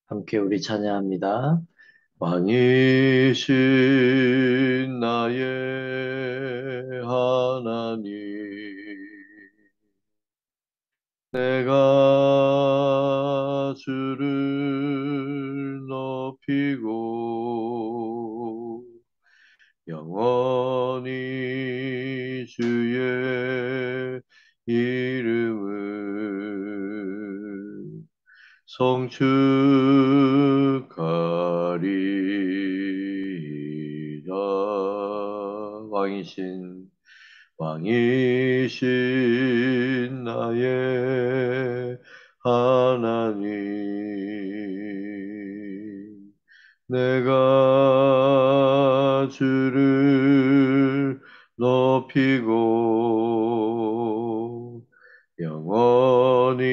함께 우리 찬양합니다. 왕이신 나의 하나님, 내가 주를 높이고 영원히 주의 이름을 성축하리라. 왕이신 나의 하나님, 내가 주를 높이고 영원히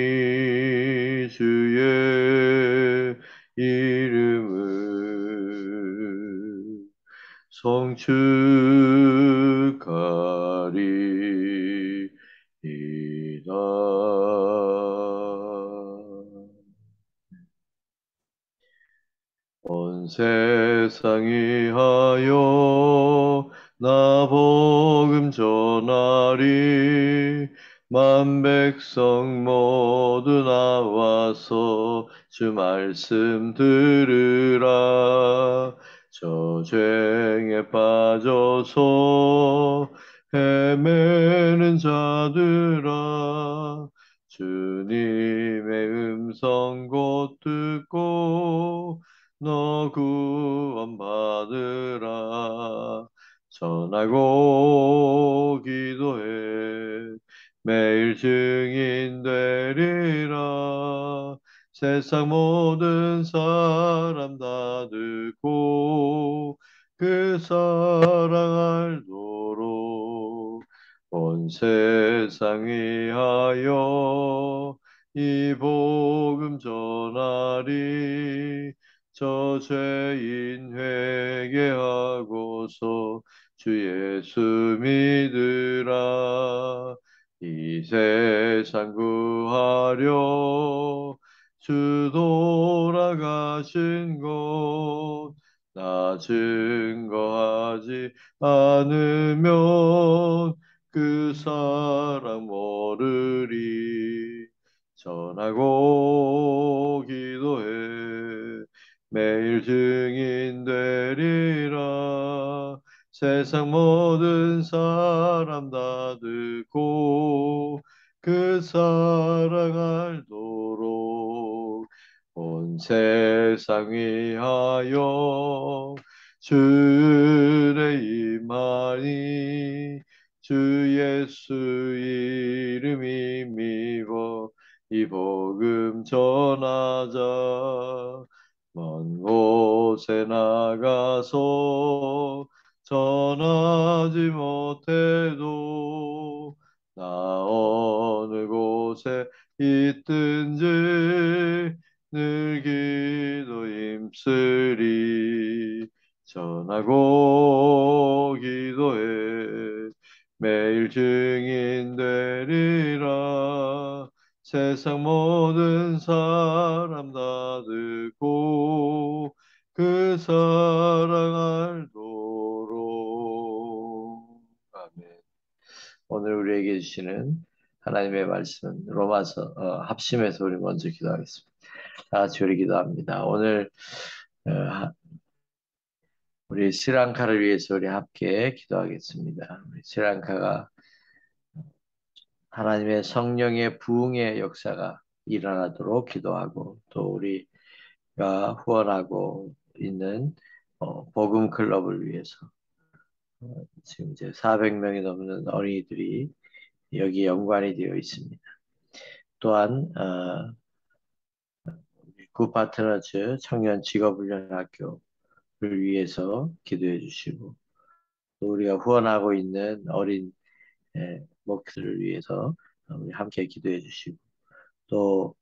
주의 이름을 성축하리이다. 온 세상이 하여 나 복음 전하리. 만 백성 모두 나와서 주 말씀 들으라. 저쟁에 빠져서 헤매는 자들아, 주님의 음성 곧 듣고 너 구원받으라. 전하고 기도해 매일 증인 되리라. 세상 모든 사람 다 듣고 그 사랑 알도록 온 세상이 하여 이 복음 전하리. 저 죄인 회개하고서 주 예수 믿으라. 이 세상 구하려 주 돌아가신 곳 나 증거하지 않으면 그 사랑 모르리. 전하고 기도해 매일 증인 되리라. 세상 모든 사람 다 듣고 그 사랑 알도록 온 세상 위하여 주의 임하니. 주 예수 이름 힘입어 이 복음 전하자. 먼 곳에 나가서 전하지 못해도 나 어느 곳에 있든지 늘 기도 힘쓰리. 전하고 기도해 매일 증인 되리라. 세상 모든 사람 다 듣고 그 사랑 알도록. 아멘. 오늘 우리에게 주시는 하나님의 말씀은 로마서 합심해서 우리 먼저 기도하겠습니다. 다 같이 우리 기도합니다. 오늘 우리 스리랑카를 위해서 우리 함께 기도하겠습니다. 우리 스리랑카가 하나님의 성령의 부흥의 역사가 일어나도록 기도하고, 또 우리가 후원하고 있는 복음 클럽을 위해서 지금 이제 400명이 넘는 어린이들이 여기 연관이 되어 있습니다. 또한 구파트너즈 청년 직업훈련학교를 위해서 기도해 주시고, 또 우리가 후원하고 있는 어린 목표를 위해서 우리 함께 기도해 주시고, 또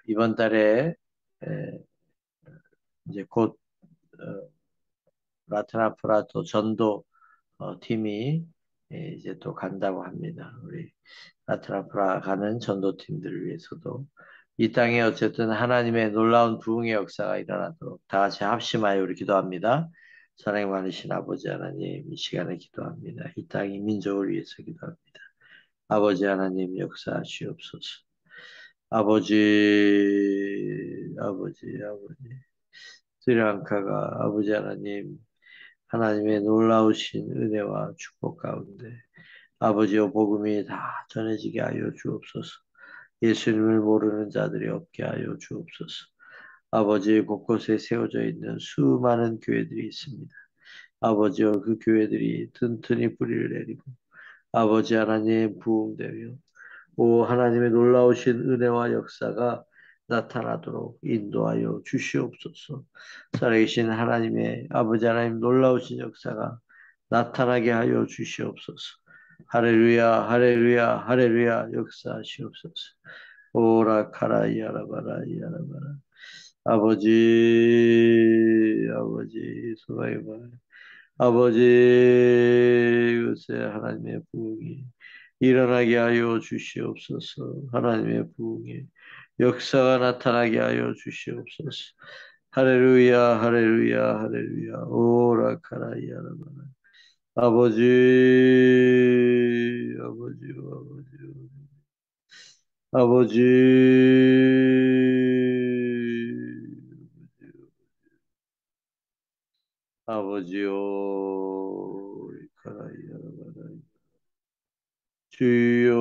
이번 달에 에, 이제 곧 라트나프라토 전도 팀이 이제 또 간다고 합니다. 우리 라트나프라 가는 전도팀들을 위해서도 이 땅에 어쨌든 하나님의 놀라운 부흥의 역사가 일어나도록 다 같이 합심하여 우리 기도합니다. 사랑이 많으신 아버지 하나님, 이 시간에 기도합니다. 이 땅이 민족을 위해서 기도합니다. 아버지 하나님 역사하시옵소서. 아버지, 스리랑카가 아버지 하나님, 하나님의 놀라우신 은혜와 축복 가운데 아버지의 복음이 다 전해지게 하여 주옵소서. 예수님을 모르는 자들이 없게 하여 주옵소서. 아버지 곳곳에 세워져 있는 수많은 교회들이 있습니다. 아버지여 그 교회들이 튼튼히 뿌리를 내리고 아버지 하나님 부흥되며 오 하나님의 놀라우신 은혜와 역사가 나타나도록 인도하여 주시옵소서. 살아계신 하나님의 아버지 하나님 놀라우신 역사가 나타나게 하여 주시옵소서. 할렐루야, 할렐루야, 할렐루야, 역사하시옵소서. 오라 카라 야라바라 야라바라. 아버지, 소바이바. 아버지, 요새 하나님의 부흥이 일어나게 하여 주시옵소서. 하나님의 부흥이 역사가 나타나게 하여 주시옵소서. 할렐루야, 할렐루야, 할렐루야. 오라 카라이아라바라. 아버지, 아버지, 아버지요, 카라이아라바라. 주여,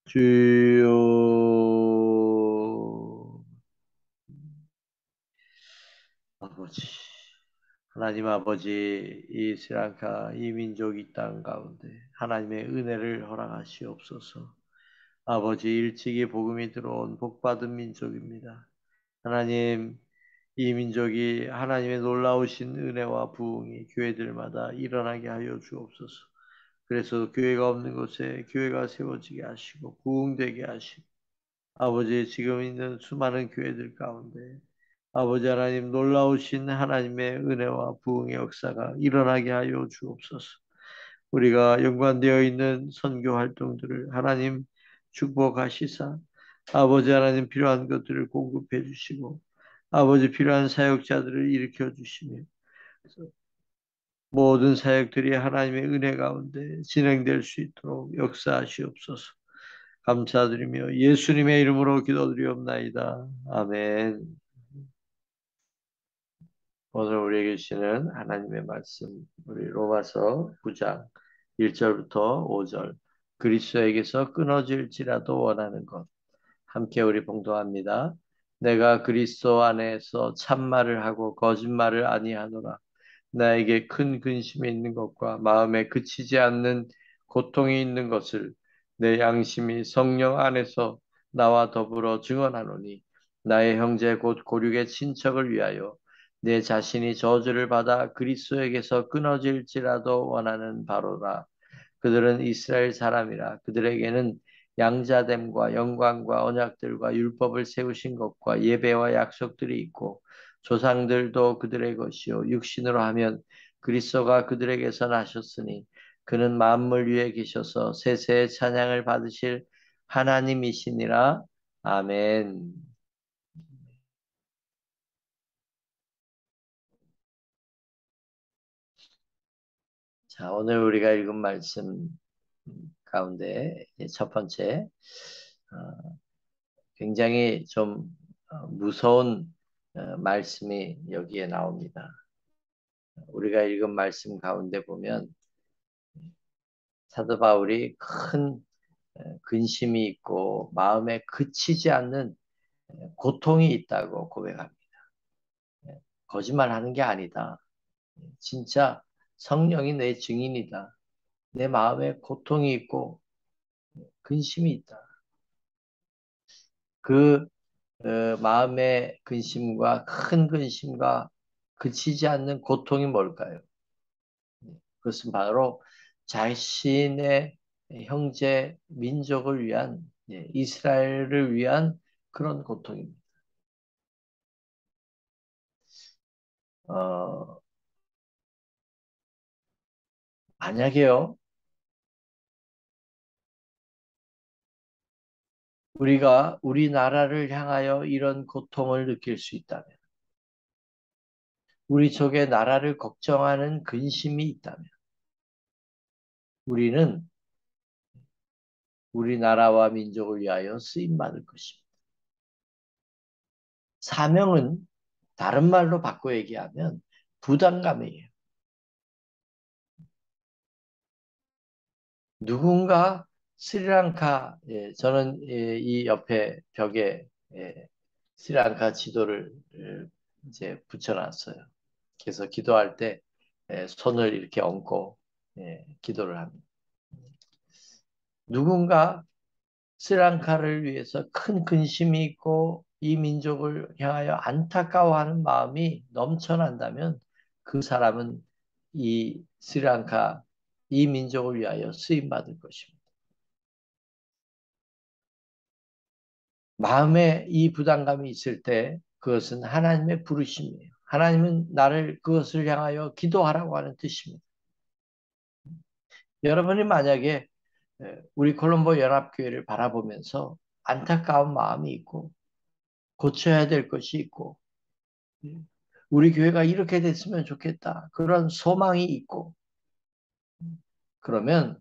주여, 아버지, 하나님 아버지, 이 스리랑카 이 민족 이 땅 가운데 하나님의 은혜를 허락하시옵소서. 아버지, 일찍이 복음이 들어온 복받은 민족입니다. 하나님, 이 민족이 하나님의 놀라우신 은혜와 부흥이 교회들마다 일어나게 하여 주옵소서. 그래서 교회가 없는 곳에 교회가 세워지게 하시고 부흥되게 하시고 아버지 지금 있는 수많은 교회들 가운데 아버지 하나님 놀라우신 하나님의 은혜와 부흥의 역사가 일어나게 하여 주옵소서. 우리가 연관되어 있는 선교 활동들을 하나님 축복하시사 아버지 하나님 필요한 것들을 공급해 주시고 아버지 필요한 사역자들을 일으켜 주시며 모든 사역들이 하나님의 은혜 가운데 진행될 수 있도록 역사하시옵소서. 감사드리며 예수님의 이름으로 기도드리옵나이다. 아멘. 오늘 우리에게 주시는 하나님의 말씀, 우리 로마서 9장 1절부터 5절. 그리스도에게서 끊어질지라도 원하는 것. 함께 우리 봉독합니다. 내가 그리스도 안에서 참말을 하고 거짓말을 아니하노라. 나에게 큰 근심이 있는 것과 마음에 그치지 않는 고통이 있는 것을 내 양심이 성령 안에서 나와 더불어 증언하노니 나의 형제 곧 고륙의 친척을 위하여 내 자신이 저주를 받아 그리스도에게서 끊어질지라도 원하는 바로라. 그들은 이스라엘 사람이라 그들에게는 양자됨과 영광과 언약들과 율법을 세우신 것과 예배와 약속들이 있고 조상들도 그들의 것이요 육신으로 하면 그리스도가 그들에게서 나셨으니 그는 만물 위에 계셔서 세세의 찬양을 받으실 하나님이시니라. 아멘. 자, 오늘 우리가 읽은 말씀 가운데 첫 번째 굉장히 좀 무서운 말씀이 여기에 나옵니다. 우리가 읽은 말씀 가운데 보면 사도 바울이 큰 근심이 있고 마음에 그치지 않는 고통이 있다고 고백합니다. 거짓말하는 게 아니다. 진짜 성령이 내 증인이다. 내 마음에 고통이 있고 근심이 있다. 그 마음의 근심과 큰 근심과 그치지 않는 고통이 뭘까요? 그것은 바로 자신의 형제 민족을 위한 이스라엘을 위한 그런 고통입니다. 어, 만약에요 우리가 우리나라를 향하여 이런 고통을 느낄 수 있다면, 우리 속에 나라를 걱정하는 근심이 있다면, 우리는 우리나라와 민족을 위하여 쓰임받을 것입니다. 사명은 다른 말로 바꿔 얘기하면 부담감이에요. 누군가 스리랑카, 저는 이 옆에 벽에 스리랑카 지도를 이제 붙여놨어요. 그래서 기도할 때 손을 이렇게 얹고 기도를 합니다. 누군가 스리랑카를 위해서 큰 근심이 있고 이 민족을 향하여 안타까워하는 마음이 넘쳐난다면 그 사람은 이 스리랑카, 이 민족을 위하여 쓰임받을 것입니다. 마음에 이 부담감이 있을 때 그것은 하나님의 부르심이에요. 하나님은 나를 그것을 향하여 기도하라고 하는 뜻입니다. 여러분이 만약에 우리 콜롬보 연합교회를 바라보면서 안타까운 마음이 있고 고쳐야 될 것이 있고 우리 교회가 이렇게 됐으면 좋겠다. 그런 소망이 있고 그러면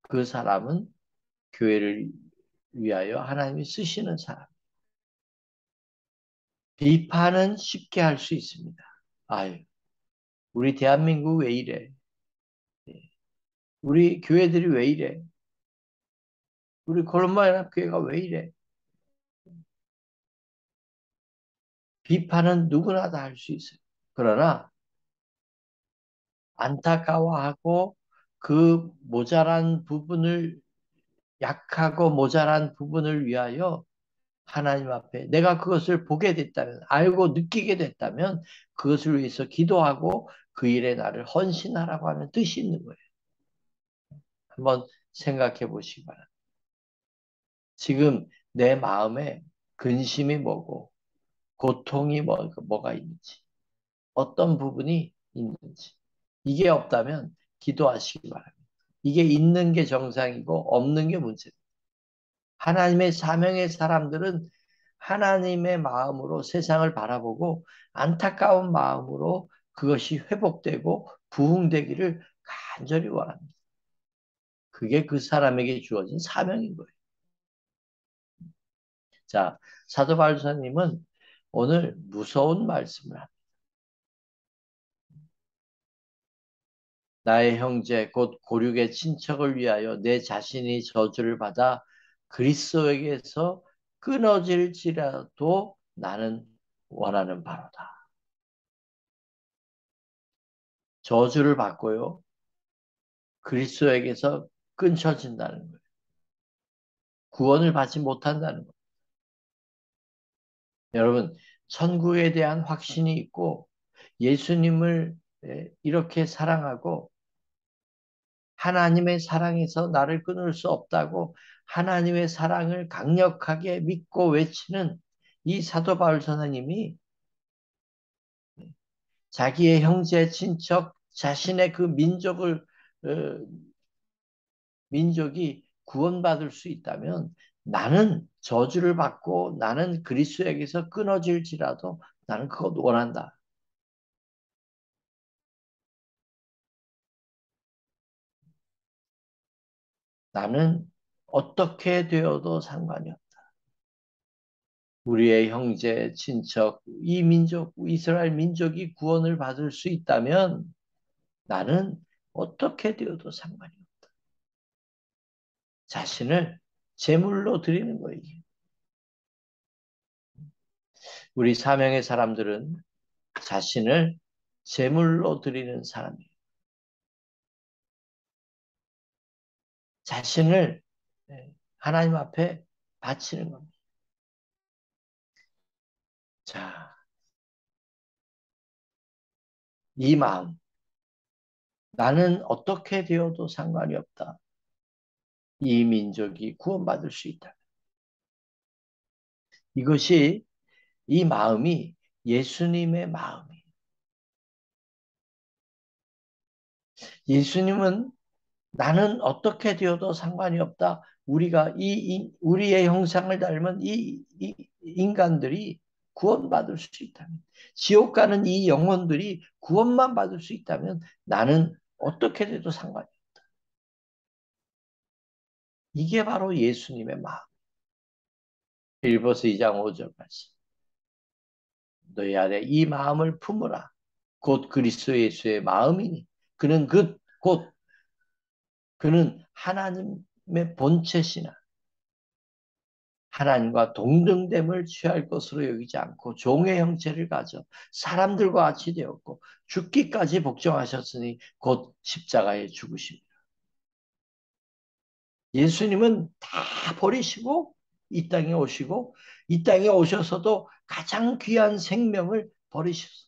그 사람은 교회를 위하여 하나님이 쓰시는 사람. 비판은 쉽게 할 수 있습니다. 아유, 우리 대한민국 왜 이래? 우리 교회들이 왜 이래? 우리 콜롬보 연합교회가 왜 이래? 비판은 누구나 다 할 수 있어요. 그러나 안타까워하고 그 모자란 부분을 약하고 모자란 부분을 위하여 하나님 앞에 내가 그것을 보게 됐다면 알고 느끼게 됐다면 그것을 위해서 기도하고 그 일에 나를 헌신하라고 하는 뜻이 있는 거예요. 한번 생각해 보시기 바랍니다. 지금 내 마음에 근심이 뭐고 고통이 뭐가 있는지 어떤 부분이 있는지 이게 없다면 기도하시기 바랍니다. 이게 있는 게 정상이고 없는 게 문제입니다. 하나님의 사명의 사람들은 하나님의 마음으로 세상을 바라보고 안타까운 마음으로 그것이 회복되고 부흥되기를 간절히 원합니다. 그게 그 사람에게 주어진 사명인 거예요. 자, 사도 바울사님은 오늘 무서운 말씀을 합니다. 나의 형제 곧 고륙의 친척을 위하여 내 자신이 저주를 받아 그리스도에게서 끊어질지라도 나는 원하는 바로다. 저주를 받고요. 그리스도에게서 끊쳐진다는 거예요. 구원을 받지 못한다는 거예요. 여러분, 천국에 대한 확신이 있고 예수님을 이렇게 사랑하고 하나님의 사랑에서 나를 끊을 수 없다고 하나님의 사랑을 강력하게 믿고 외치는 이 사도 바울 선생님이 자기의 형제, 친척, 자신의 그 어, 민족이 구원받을 수 있다면 나는 저주를 받고 나는 그리스도에게서 끊어질지라도 나는 그것 원한다. 나는 어떻게 되어도 상관이 없다. 우리의 형제, 친척, 이 민족, 이스라엘 민족이 구원을 받을 수 있다면 나는 어떻게 되어도 상관이 없다. 자신을 제물로 드리는 거예요. 우리 사명의 사람들은 자신을 제물로 드리는 사람이에요. 자신을 하나님 앞에 바치는 겁니다. 자, 이 마음. 나는 어떻게 되어도 상관이 없다. 이 민족이 구원받을 수 있다. 이것이 이 마음이 예수님의 마음이에요. 예수님은 나는 어떻게 되어도 상관이 없다. 우리가 우리의 형상을 닮은 이 인간들이 구원받을 수 있다면, 지옥 가는 이 영혼들이 구원만 받을 수 있다면 나는 어떻게 돼도 상관이 없다. 이게 바로 예수님의 마음. 빌보스 2장 5절 말씀. 너희 안에 이 마음을 품으라. 곧 그리스도 예수의 마음이니. 그는 곧 그는 하나님의 본체시나 하나님과 동등됨을 취할 것으로 여기지 않고 종의 형체를 가져 사람들과 같이 되었고 죽기까지 복종하셨으니 곧 십자가에 죽으십니다. 예수님은 다 버리시고 이 땅에 오시고 이 땅에 오셔서도 가장 귀한 생명을 버리셨어요.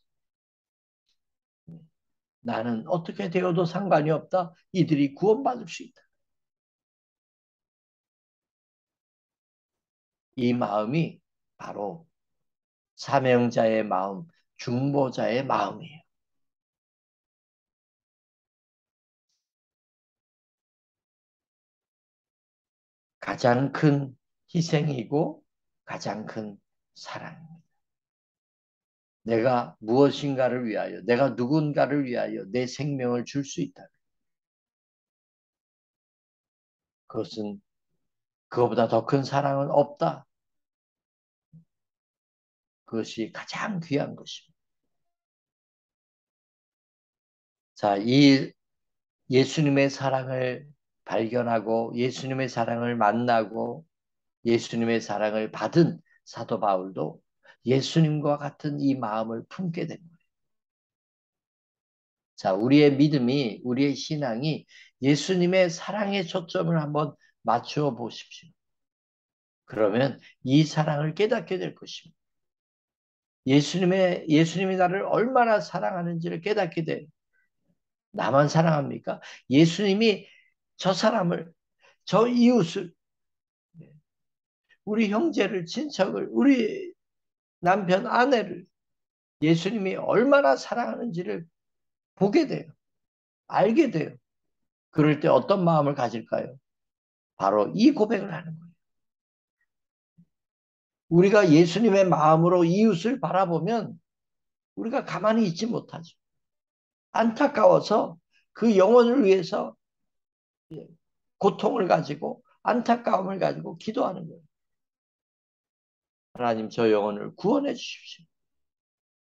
나는 어떻게 되어도 상관이 없다. 이들이 구원받을 수 있다. 이 마음이 바로 사명자의 마음, 중보자의 마음이에요. 가장 큰 희생이고 가장 큰 사랑입니다. 내가 무엇인가를 위하여, 내가 누군가를 위하여 내 생명을 줄 수 있다. 그것은 그것보다 더 큰 사랑은 없다. 그것이 가장 귀한 것입니다. 자, 이 예수님의 사랑을 발견하고 예수님의 사랑을 만나고 예수님의 사랑을 받은 사도 바울도 예수님과 같은 이 마음을 품게 됩니다. 자, 우리의 믿음이, 우리의 신앙이 예수님의 사랑에 초점을 한번 맞추어 보십시오. 그러면 이 사랑을 깨닫게 될 것입니다. 예수님이 나를 얼마나 사랑하는지를 깨닫게 돼. 나만 사랑합니까? 예수님이 저 사람을, 저 이웃을, 우리 형제를, 친척을, 우리 남편, 아내를 예수님이 얼마나 사랑하는지를 보게 돼요. 알게 돼요. 그럴 때 어떤 마음을 가질까요? 바로 이 고백을 하는 거예요. 우리가 예수님의 마음으로 이웃을 바라보면 우리가 가만히 있지 못하죠. 안타까워서 그 영혼을 위해서 고통을 가지고 안타까움을 가지고 기도하는 거예요. 하나님 저 영혼을 구원해 주십시오.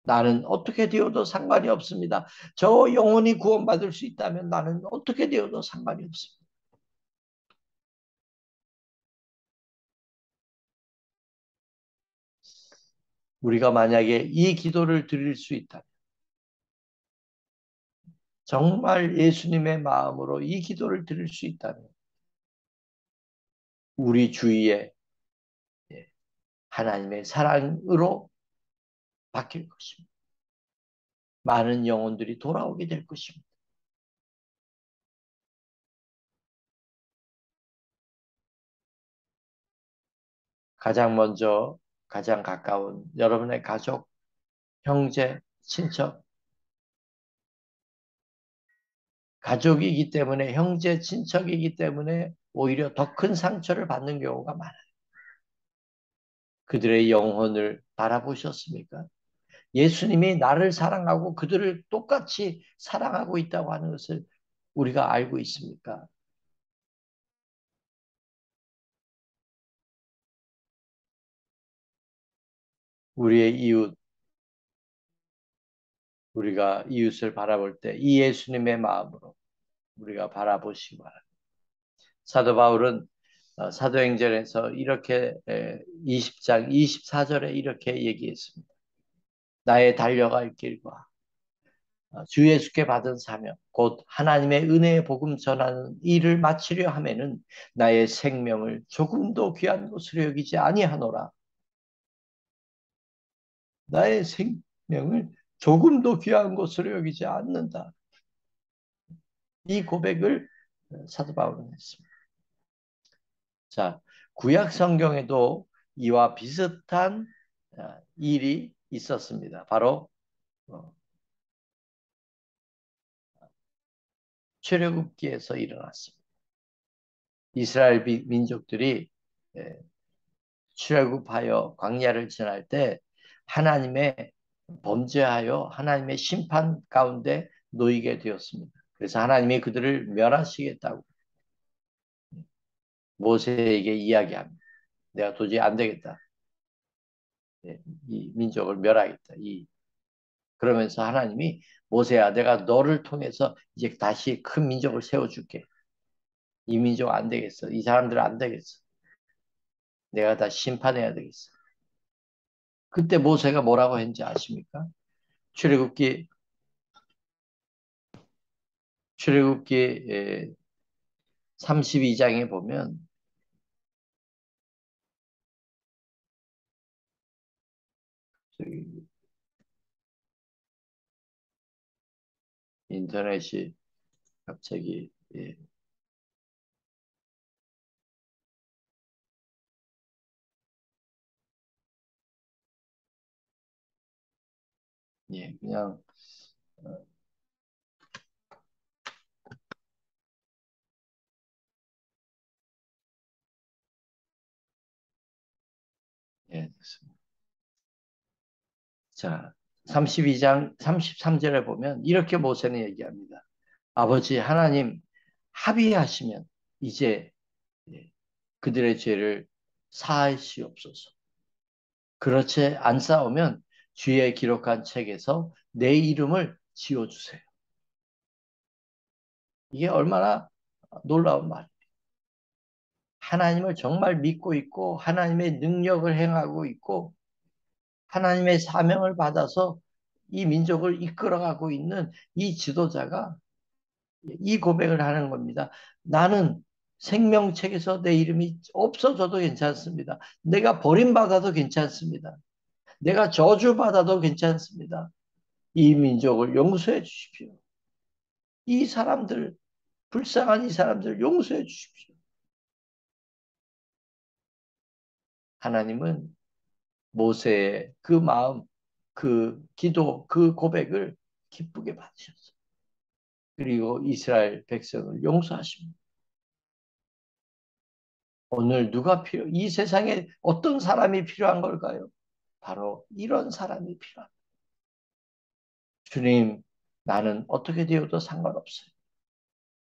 나는 어떻게 되어도 상관이 없습니다. 저 영혼이 구원받을 수 있다면 나는 어떻게 되어도 상관이 없습니다. 우리가 만약에 이 기도를 드릴 수 있다면 정말 예수님의 마음으로 이 기도를 드릴 수 있다면 우리 주위에 하나님의 사랑으로 바뀔 것입니다. 많은 영혼들이 돌아오게 될 것입니다. 가장 먼저 가장 가까운 여러분의 가족, 형제, 친척, 가족이기 때문에 형제, 친척이기 때문에 오히려 더 큰 상처를 받는 경우가 많아요. 그들의 영혼을 바라보셨습니까? 예수님이 나를 사랑하고 그들을 똑같이 사랑하고 있다고 하는 것을 우리가 알고 있습니까? 우리의 이웃, 우리가 이웃을 바라볼 때 이 예수님의 마음으로 우리가 바라보시기 바랍니다. 사도 바울은 사도행전에서 이렇게 20장 24절에 이렇게 얘기했습니다. 나의 달려갈 길과 주 예수께 받은 사명 곧 하나님의 은혜의 복음 전하는 일을 마치려 하면은 나의 생명을 조금도 귀한 것으로 여기지 아니하노라. 나의 생명을 조금도 귀한 것으로 여기지 않는다. 이 고백을 사도 바울은 했습니다. 자, 구약 성경에도 이와 비슷한 일이 있었습니다. 바로 어, 출애굽기에서 일어났습니다. 이스라엘 민족들이 예, 출애굽하여 광야를 지날 때 하나님의 범죄하여 하나님의 심판 가운데 놓이게 되었습니다. 그래서 하나님이 그들을 멸하시겠다고 모세에게 이야기합니다. 내가 도저히 안 되겠다. 예, 이 민족을 멸하겠다. 그러면서 하나님이 모세야, 내가 너를 통해서 이제 다시 큰 민족을 세워줄게. 이 민족 안 되겠어. 이 사람들 안 되겠어. 내가 다 심판해야 되겠어. 그때 모세가 뭐라고 했는지 아십니까? 출애굽기 출애굽기 32장에 보면 저기 인터넷이 갑자기 그냥 됐습니다. 자, 32장 33절에 보면 이렇게 모세는 얘기합니다. 아버지 하나님 합의하시면 이제 예, 그들의 죄를 사하시옵소서. 그렇지 안 싸우면 주의 기록한 책에서 내 이름을 지워주세요. 이게 얼마나 놀라운 말. 하나님을 정말 믿고 있고 하나님의 능력을 행하고 있고 하나님의 사명을 받아서 이 민족을 이끌어가고 있는 이 지도자가 이 고백을 하는 겁니다. 나는 생명책에서 내 이름이 없어져도 괜찮습니다. 내가 버림받아도 괜찮습니다. 내가 저주받아도 괜찮습니다. 이 민족을 용서해 주십시오. 이 사람들, 불쌍한 이 사람들 용서해 주십시오. 하나님은 모세의 그 마음, 그 기도, 그 고백을 기쁘게 받으셨어요. 그리고 이스라엘 백성을 용서하십니다. 오늘 이 세상에 어떤 사람이 필요한 걸까요? 바로 이런 사람이 필요합니다. 주님, 나는 어떻게 되어도 상관없어요.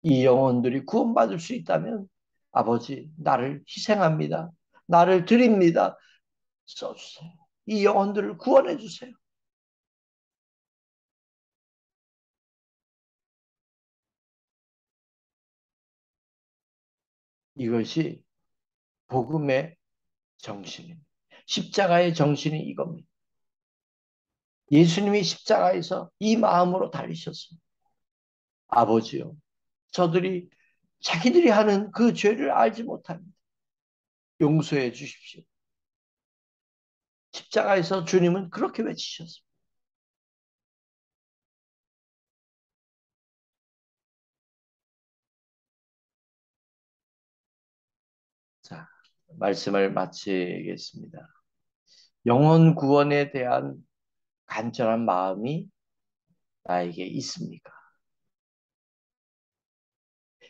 이 영혼들이 구원받을 수 있다면 아버지, 나를 희생합니다. 나를 드립니다. 써주세요. 이 영혼들을 구원해 주세요. 이것이 복음의 정신입니다. 십자가의 정신이 이겁니다. 예수님이 십자가에서 이 마음으로 달리셨습니다. 아버지요, 저들이 자기들이 하는 그 죄를 알지 못합니다. 용서해 주십시오. 십자가에서 주님은 그렇게 외치셨습니다. 자, 말씀을 마치겠습니다. 영혼 구원에 대한 간절한 마음이 나에게 있습니까?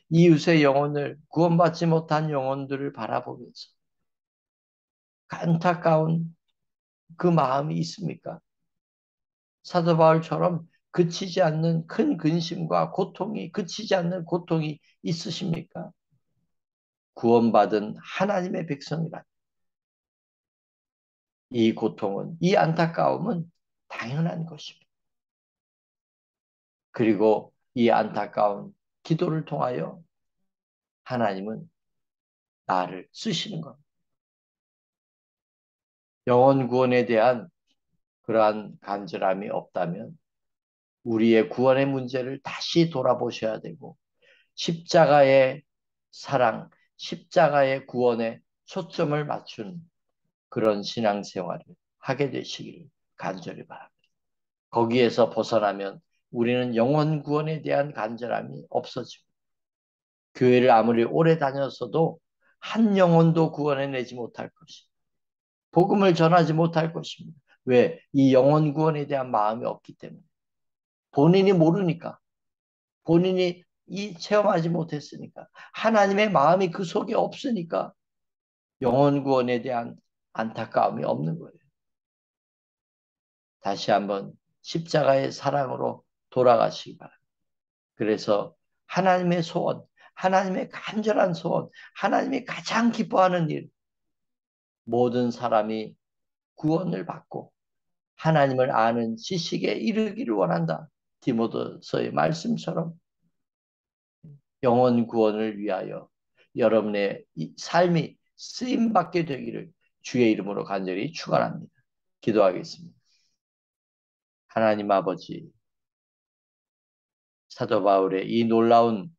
이웃의 영혼을 구원받지 못한 영혼들을 바라보면서 안타까운 그 마음이 있습니까? 사도 바울처럼 그치지 않는 큰 근심과 고통이 그치지 않는 고통이 있으십니까? 구원받은 하나님의 백성이라 이 고통은 이 안타까움은 당연한 것입니다. 그리고 이 안타까운 기도를 통하여 하나님은 나를 쓰시는 겁니다. 영혼 구원에 대한 그러한 간절함이 없다면 우리의 구원의 문제를 다시 돌아보셔야 되고 십자가의 사랑, 십자가의 구원에 초점을 맞춘 그런 신앙생활을 하게 되시기를 간절히 바랍니다. 거기에서 벗어나면 우리는 영혼 구원에 대한 간절함이 없어집니다. 교회를 아무리 오래 다녔어도 한 영혼도 구원해내지 못할 것입니다. 복음을 전하지 못할 것입니다. 왜? 이 영혼 구원에 대한 마음이 없기 때문에. 본인이 모르니까. 본인이 체험하지 못했으니까, 하나님의 마음이 그 속에 없으니까 영혼 구원에 대한 안타까움이 없는 거예요. 다시 한번 십자가의 사랑으로 돌아가시기 바랍니다. 그래서 하나님의 소원, 하나님의 간절한 소원, 하나님이 가장 기뻐하는 일, 모든 사람이 구원을 받고 하나님을 아는 지식에 이르기를 원한다. 디모데서의 말씀처럼 영혼 구원을 위하여 여러분의 삶이 쓰임 받게 되기를 주의 이름으로 간절히 축원합니다. 기도하겠습니다. 하나님 아버지, 사도 바울의 이 놀라운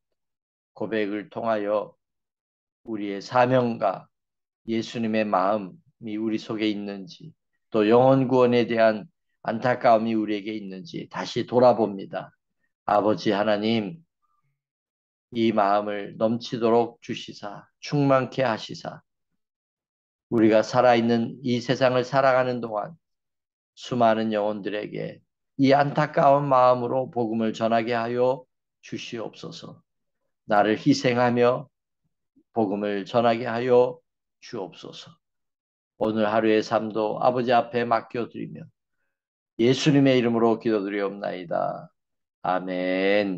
고백을 통하여 우리의 사명과 예수님의 마음이 우리 속에 있는지, 또 영혼 구원에 대한 안타까움이 우리에게 있는지 다시 돌아봅니다. 아버지 하나님, 이 마음을 넘치도록 주시사, 충만케 하시사, 우리가 살아있는 이 세상을 살아가는 동안 수많은 영혼들에게 이 안타까운 마음으로 복음을 전하게 하여 주시옵소서. 나를 희생하며 복음을 전하게 하여 주옵소서. 오늘 하루의 삶도 아버지 앞에 맡겨드리며 예수님의 이름으로 기도드리옵나이다. 아멘.